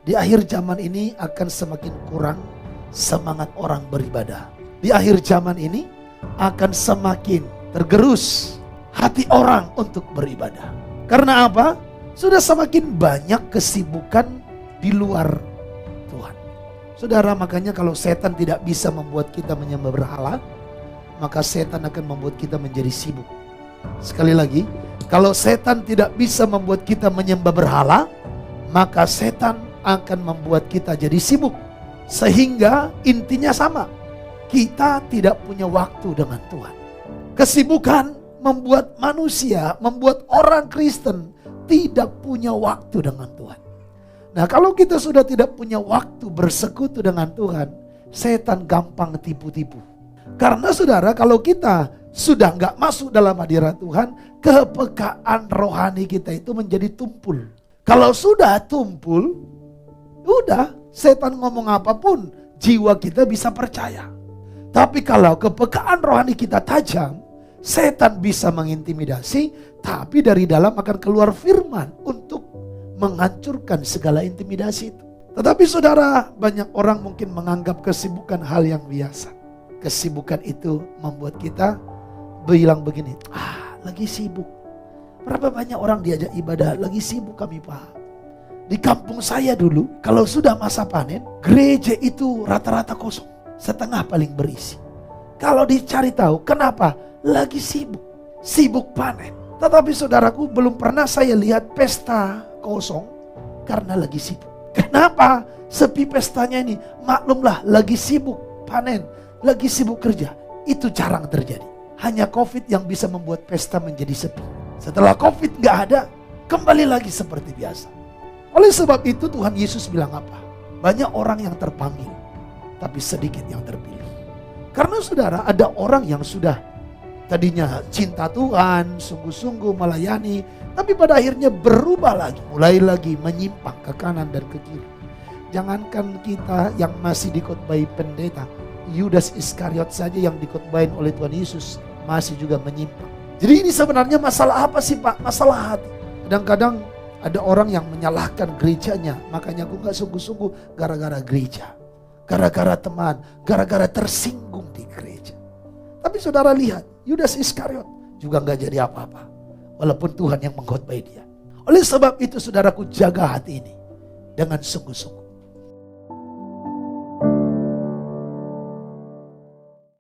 Di akhir zaman ini akan semakin kurang semangat orang beribadah. Di akhir zaman ini akan semakin tergerus hati orang untuk beribadah. Karena apa? Sudah semakin banyak kesibukan di luar Tuhan. Saudara, makanya kalau setan tidak bisa membuat kita menyembah berhala, maka setan akan membuat kita menjadi sibuk. Sekali lagi, kalau setan tidak bisa membuat kita menyembah berhala, maka setan akan membuat kita jadi sibuk. Sehingga intinya sama, kita tidak punya waktu dengan Tuhan. Kesibukan membuat manusia, membuat orang Kristen tidak punya waktu dengan Tuhan. Nah, kalau kita sudah tidak punya waktu bersekutu dengan Tuhan, setan gampang tipu-tipu. Karena saudara, kalau kita sudah nggak masuk dalam hadirat Tuhan, kepekaan rohani kita itu menjadi tumpul. Kalau sudah tumpul, udah setan ngomong apapun, jiwa kita bisa percaya. Tapi kalau kepekaan rohani kita tajam, setan bisa mengintimidasi, tapi dari dalam akan keluar firman untuk menghancurkan segala intimidasi itu. Tetapi saudara, banyak orang mungkin menganggap kesibukan hal yang biasa. Kesibukan itu membuat kita bilang begini, lagi sibuk. Berapa banyak orang diajak ibadah, lagi sibuk kami Pak. Di kampung saya dulu, kalau sudah masa panen, gereja itu rata-rata kosong. Setengah paling berisi. Kalau dicari tahu, kenapa? Lagi sibuk. Sibuk panen. Tetapi saudaraku, belum pernah saya lihat pesta kosong karena lagi sibuk. Kenapa? Sepi pestanya ini. Maklumlah, lagi sibuk panen, lagi sibuk kerja. Itu jarang terjadi. Hanya COVID yang bisa membuat pesta menjadi sepi. Setelah COVID gak ada, kembali lagi seperti biasa. Oleh sebab itu Tuhan Yesus bilang apa? Banyak orang yang terpanggil, tapi sedikit yang terpilih. Karena saudara, ada orang yang sudah tadinya cinta Tuhan, sungguh-sungguh melayani, tapi pada akhirnya berubah lagi, mulai lagi menyimpang ke kanan dan ke kiri. Jangankan kita yang masih dikhotbahi pendeta, Yudas Iskariot saja yang dikhotbahin oleh Tuhan Yesus masih juga menyimpang. Jadi ini sebenarnya masalah apa sih Pak? Masalah hati. Kadang-kadang ada orang yang menyalahkan gerejanya, makanya aku gak sungguh-sungguh gara-gara gereja, gara-gara teman, gara-gara tersinggung di gereja. Tapi saudara lihat, Yudas Iskariot juga gak jadi apa-apa, walaupun Tuhan yang mengkhotbahi dia. Oleh sebab itu saudaraku, jaga hati ini dengan sungguh-sungguh.